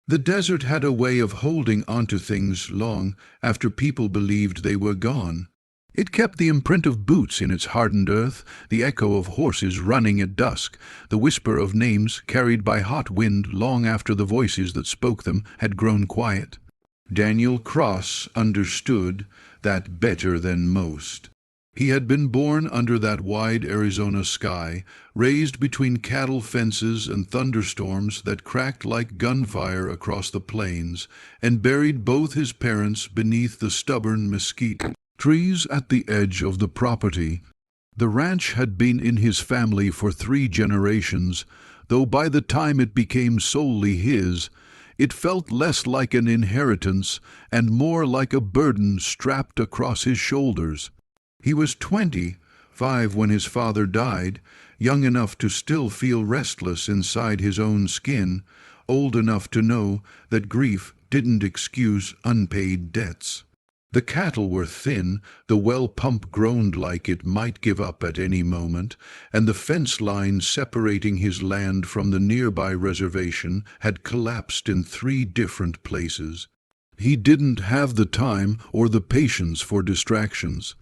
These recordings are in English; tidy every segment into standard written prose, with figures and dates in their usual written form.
The desert had a way of holding onto things long after people believed they were gone. It kept the imprint of boots in its hardened earth, the echo of horses running at dusk, the whisper of names carried by hot wind long after the voices that spoke them had grown quiet. Daniel Cross understood that better than most. He had been born under that wide Arizona sky, raised between cattle fences and thunderstorms that cracked like gunfire across the plains, and buried both his parents beneath the stubborn mesquite trees at the edge of the property. The ranch had been in his family for 3 generations, though by the time it became solely his, it felt less like an inheritance and more like a burden strapped across his shoulders. He was 25 when his father died, young enough to still feel restless inside his own skin, old enough to know that grief didn't excuse unpaid debts. The cattle were thin, the well pump groaned like it might give up at any moment, and the fence line separating his land from the nearby reservation had collapsed in 3 different places. He didn't have the time or the patience for distractions.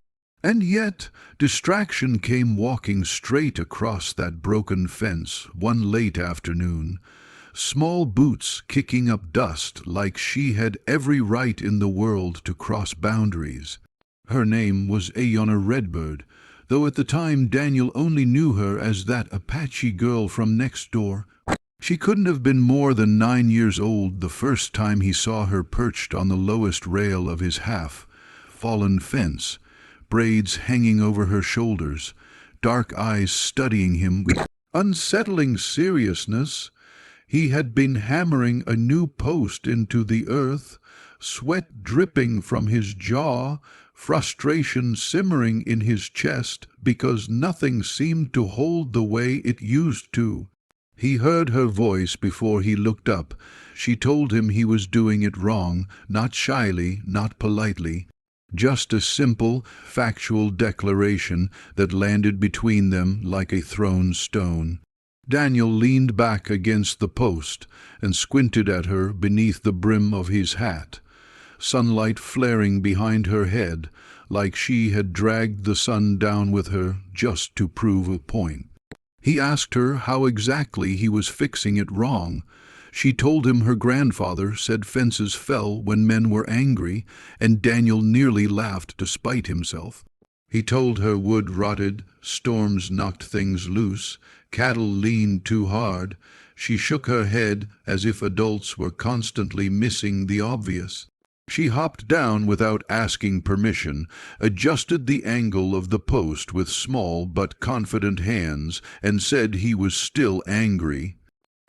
And yet, distraction came walking straight across that broken fence one late afternoon, small boots kicking up dust like she had every right in the world to cross boundaries. Her name was Ayanna Redbird, though at the time Daniel only knew her as that Apache girl from next door. She couldn't have been more than 9 years old the first time he saw her perched on the lowest rail of his half-fallen fence, braids hanging over her shoulders, dark eyes studying him with unsettling seriousness. He had been hammering a new post into the earth, sweat dripping from his jaw, frustration simmering in his chest because nothing seemed to hold the way it used to. He heard her voice before he looked up. She told him he was doing it wrong, not shyly, not politely. Just a simple, factual declaration that landed between them like a thrown stone. Daniel leaned back against the post and squinted at her beneath the brim of his hat, sunlight flaring behind her head like she had dragged the sun down with her just to prove a point. He asked her how exactly he was fixing it wrong. She told him her grandfather said fences fell when men were angry, and Daniel nearly laughed to spite himself. He told her wood rotted, storms knocked things loose, cattle leaned too hard. She shook her head as if adults were constantly missing the obvious. She hopped down without asking permission, adjusted the angle of the post with small but confident hands, and said he was still angry.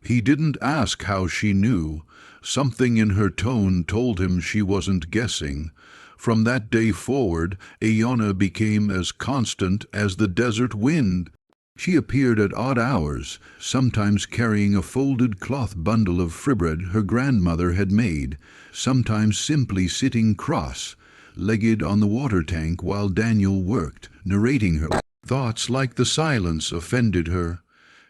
He didn't ask how she knew. Something in her tone told him she wasn't guessing. From that day forward, Ayanna became as constant as the desert wind. She appeared at odd hours, sometimes carrying a folded cloth bundle of fibred her grandmother had made, sometimes simply sitting cross-legged on the water tank while Daniel worked, narrating her thoughts like the silence offended her.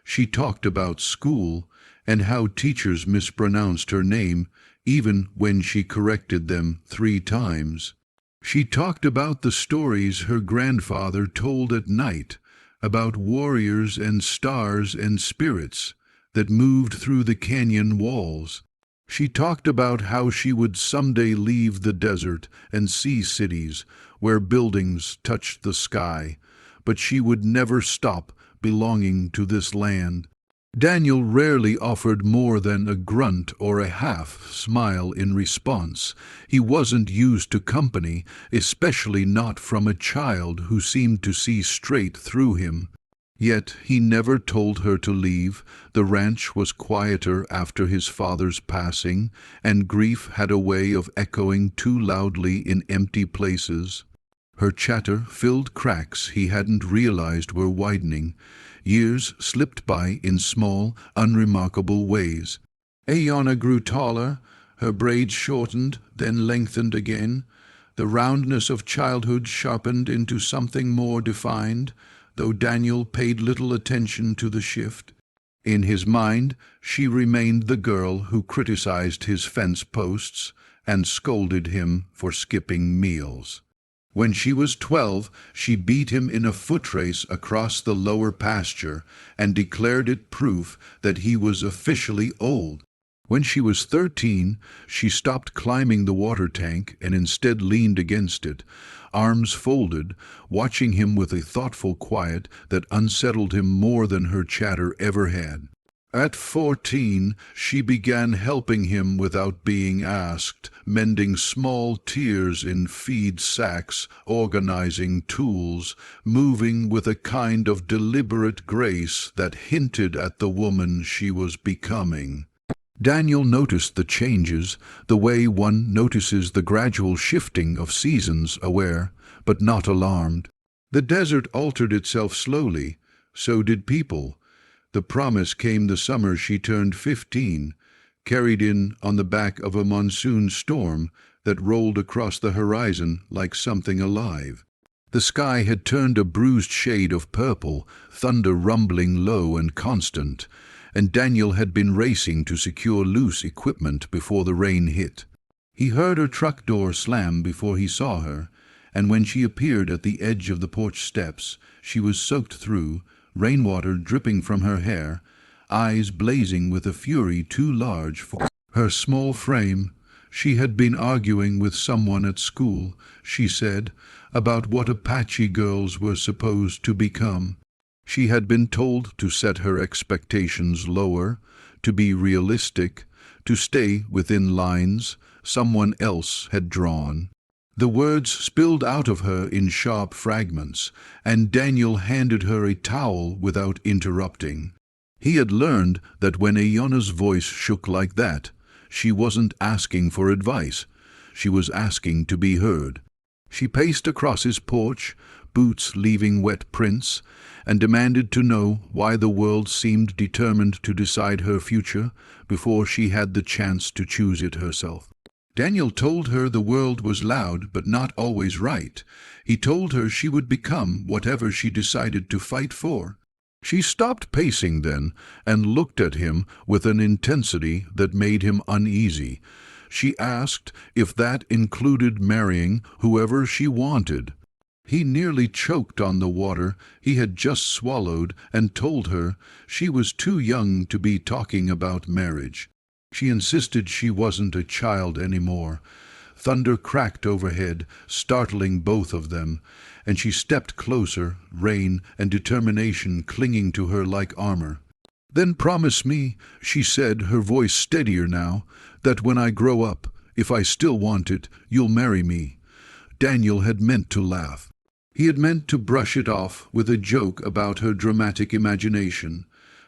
She talked about school, and how teachers mispronounced her name, even when she corrected them 3 times. She talked about the stories her grandfather told at night, about warriors and stars and spirits that moved through the canyon walls. She talked about how she would someday leave the desert and see cities where buildings touched the sky, but she would never stop belonging to this land. Daniel rarely offered more than a grunt or a half-smile in response. He wasn't used to company, especially not from a child who seemed to see straight through him. Yet he never told her to leave. The ranch was quieter after his father's passing, and grief had a way of echoing too loudly in empty places. Her chatter filled cracks he hadn't realized were widening. Years slipped by in small, unremarkable ways. Ayanna grew taller, her braids shortened, then lengthened again. The roundness of childhood sharpened into something more defined, though Daniel paid little attention to the shift. In his mind, she remained the girl who criticized his fence posts and scolded him for skipping meals. When she was 12, she beat him in a foot race across the lower pasture and declared it proof that he was officially old. When she was 13, she stopped climbing the water tank and instead leaned against it, arms folded, watching him with a thoughtful quiet that unsettled him more than her chatter ever had. At 14, she began helping him without being asked, mending small tears in feed sacks, organizing tools, moving with a kind of deliberate grace that hinted at the woman she was becoming. Daniel noticed the changes, the way one notices the gradual shifting of seasons, aware, but not alarmed. The desert altered itself slowly, so did people. The promise came the summer she turned 15, carried in on the back of a monsoon storm that rolled across the horizon like something alive. The sky had turned a bruised shade of purple, thunder rumbling low and constant, and Daniel had been racing to secure loose equipment before the rain hit. He heard her truck door slam before he saw her, and when she appeared at the edge of the porch steps, she was soaked through, rainwater dripping from her hair, eyes blazing with a fury too large for her small frame. She had been arguing with someone at school, she said, about what Apache girls were supposed to become. She had been told to set her expectations lower, to be realistic, to stay within lines someone else had drawn. The words spilled out of her in sharp fragments, and Daniel handed her a towel without interrupting. He had learned that when Ayanna's voice shook like that, she wasn't asking for advice. She was asking to be heard. She paced across his porch, boots leaving wet prints, and demanded to know why the world seemed determined to decide her future before she had the chance to choose it herself. Daniel told her the world was loud but not always right. He told her she would become whatever she decided to fight for. She stopped pacing then and looked at him with an intensity that made him uneasy. She asked if that included marrying whoever she wanted. He nearly choked on the water he had just swallowed and told her she was too young to be talking about marriage. She insisted she wasn't a child anymore. Thunder cracked overhead, startling both of them, and she stepped closer, rain and determination clinging to her like armor. "Then promise me," she said, her voice steadier now, "that when I grow up, if I still want it, you'll marry me." Daniel had meant to laugh. He had meant to brush it off with a joke about her dramatic imagination,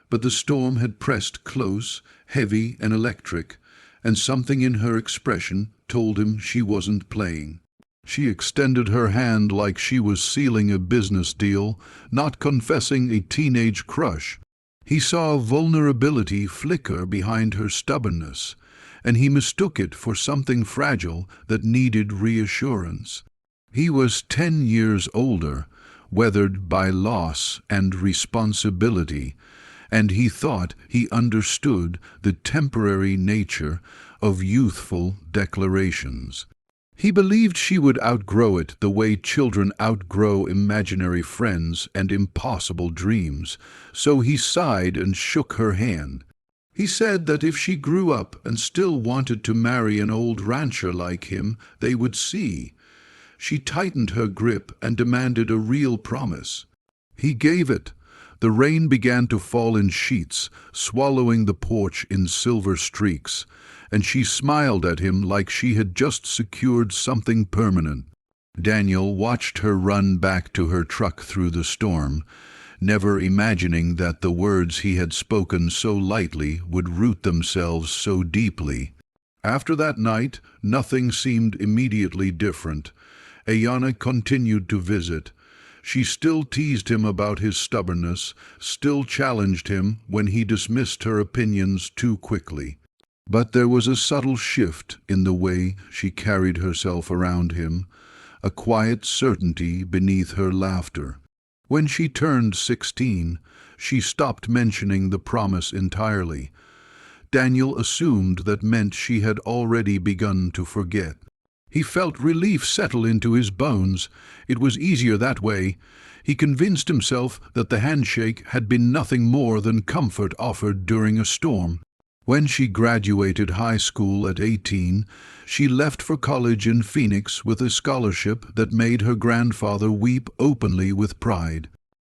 but the storm had pressed close, heavy and electric, and something in her expression told him she wasn't playing. She extended her hand like she was sealing a business deal, not confessing a teenage crush. He saw vulnerability flicker behind her stubbornness, and he mistook it for something fragile that needed reassurance. He was 10 years older, weathered by loss and responsibility, and he thought he understood the temporary nature of youthful declarations. He believed she would outgrow it the way children outgrow imaginary friends and impossible dreams, so he sighed and shook her hand. He said that if she grew up and still wanted to marry an old rancher like him, they would see. She tightened her grip and demanded a real promise. He gave it. The rain began to fall in sheets, swallowing the porch in silver streaks, and she smiled at him like she had just secured something permanent. Daniel watched her run back to her truck through the storm, never imagining that the words he had spoken so lightly would root themselves so deeply. After that night, nothing seemed immediately different. Ayanna continued to visit. She still teased him about his stubbornness, still challenged him when he dismissed her opinions too quickly. But there was a subtle shift in the way she carried herself around him, a quiet certainty beneath her laughter. When she turned 16, she stopped mentioning the promise entirely. Daniel assumed that meant she had already begun to forget. He felt relief settle into his bones. It was easier that way. He convinced himself that the handshake had been nothing more than comfort offered during a storm. When she graduated high school at 18, she left for college in Phoenix with a scholarship that made her grandfather weep openly with pride.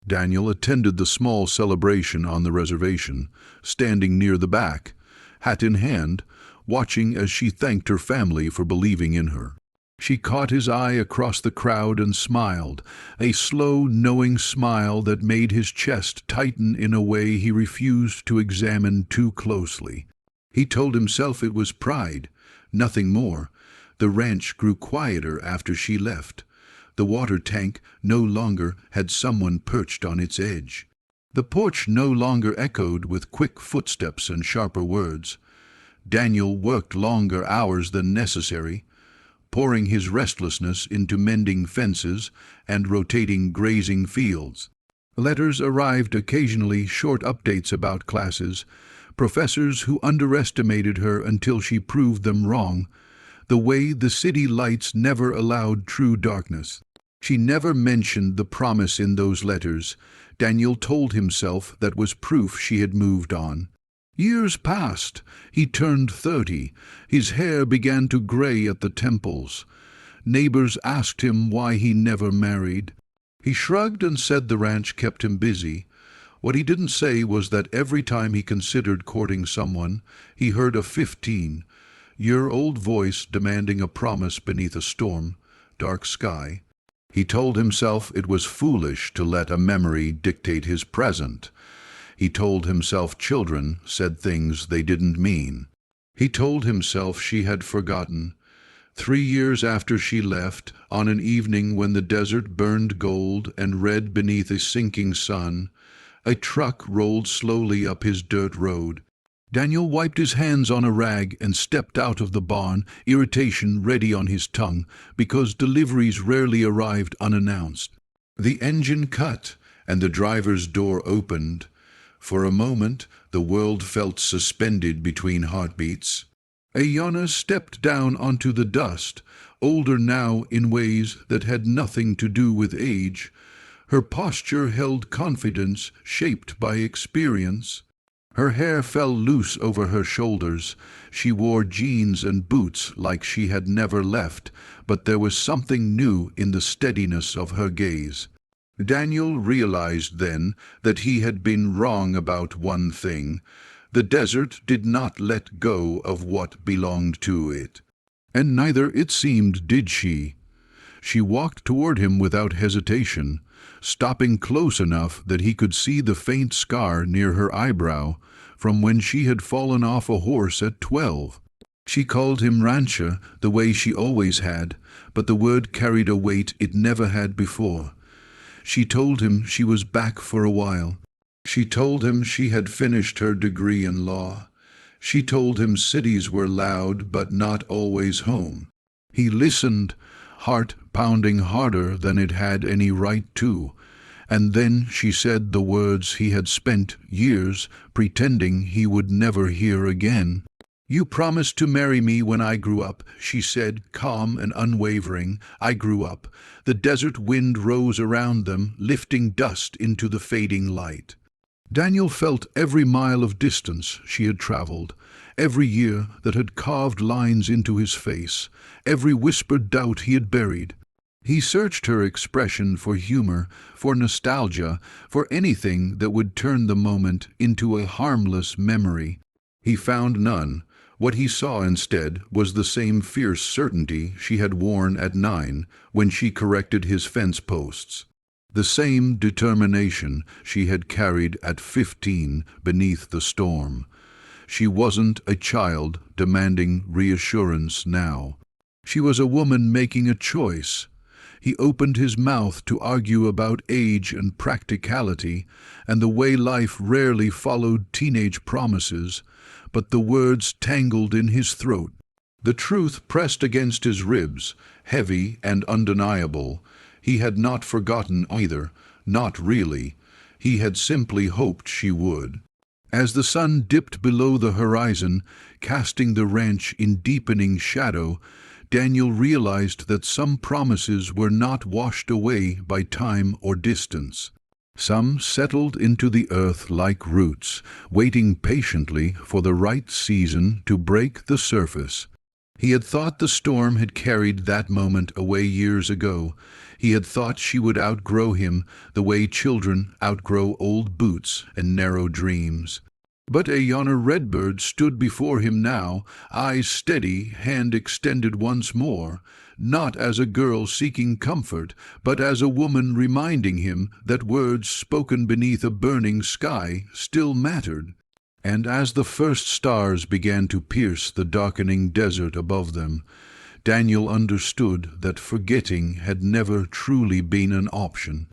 Daniel attended the small celebration on the reservation, standing near the back, hat in hand, watching as she thanked her family for believing in her. She caught his eye across the crowd and smiled, a slow, knowing smile that made his chest tighten in a way he refused to examine too closely. He told himself it was pride, nothing more. The ranch grew quieter after she left. The water tank no longer had someone perched on its edge. The porch no longer echoed with quick footsteps and sharper words. Daniel worked longer hours than necessary, pouring his restlessness into mending fences and rotating grazing fields. Letters arrived occasionally, short updates about classes, professors who underestimated her until she proved them wrong, the way the city lights never allowed true darkness. She never mentioned the promise in those letters. Daniel told himself that was proof she had moved on. Years passed. He turned 30. His hair began to gray at the temples. Neighbors asked him why he never married. He shrugged and said the ranch kept him busy. What he didn't say was that every time he considered courting someone, he heard a 15-year-old voice demanding a promise beneath a storm, dark sky. He told himself it was foolish to let a memory dictate his present. He told himself children said things they didn't mean. He told himself she had forgotten. 3 years after she left, on an evening when the desert burned gold and red beneath a sinking sun, a truck rolled slowly up his dirt road. Daniel wiped his hands on a rag and stepped out of the barn, irritation ready on his tongue, because deliveries rarely arrived unannounced. The engine cut, and the driver's door opened. For a moment, the world felt suspended between heartbeats. Ayanna stepped down onto the dust, older now in ways that had nothing to do with age. Her posture held confidence shaped by experience. Her hair fell loose over her shoulders. She wore jeans and boots like she had never left, but there was something new in the steadiness of her gaze. Daniel realized then that he had been wrong about one thing. The desert did not let go of what belonged to it. And neither, it seemed, did she. She walked toward him without hesitation, stopping close enough that he could see the faint scar near her eyebrow from when she had fallen off a horse at 12. She called him rancher the way she always had, but the word carried a weight it never had before. She told him she was back for a while. She told him she had finished her degree in law. She told him cities were loud but not always home. He listened, heart pounding harder than it had any right to. And then she said the words he had spent years pretending he would never hear again. "You promised to marry me when I grew up," she said, calm and unwavering. "I grew up." The desert wind rose around them, lifting dust into the fading light. Daniel felt every mile of distance she had traveled, every year that had carved lines into his face, every whispered doubt he had buried. He searched her expression for humor, for nostalgia, for anything that would turn the moment into a harmless memory. He found none. What he saw instead was the same fierce certainty she had worn at 9 when she corrected his fence posts. The same determination she had carried at 15 beneath the storm. She wasn't a child demanding reassurance now. She was a woman making a choice. He opened his mouth to argue about age and practicality and the way life rarely followed teenage promises, but the words tangled in his throat. The truth pressed against his ribs, heavy and undeniable. He had not forgotten either, Not really. He had simply hoped she would. As the sun dipped below the horizon, casting the ranch in deepening shadow, Daniel realized that some promises were not washed away by time or distance. Some settled into the earth like roots, waiting patiently for the right season to break the surface. He had thought the storm had carried that moment away years ago. He had thought she would outgrow him the way children outgrow old boots and narrow dreams. But a yonder redbird stood before him now, eyes steady, hand extended once more, not as a girl seeking comfort, but as a woman reminding him that words spoken beneath a burning sky still mattered. And as the first stars began to pierce the darkening desert above them, Daniel understood that forgetting had never truly been an option.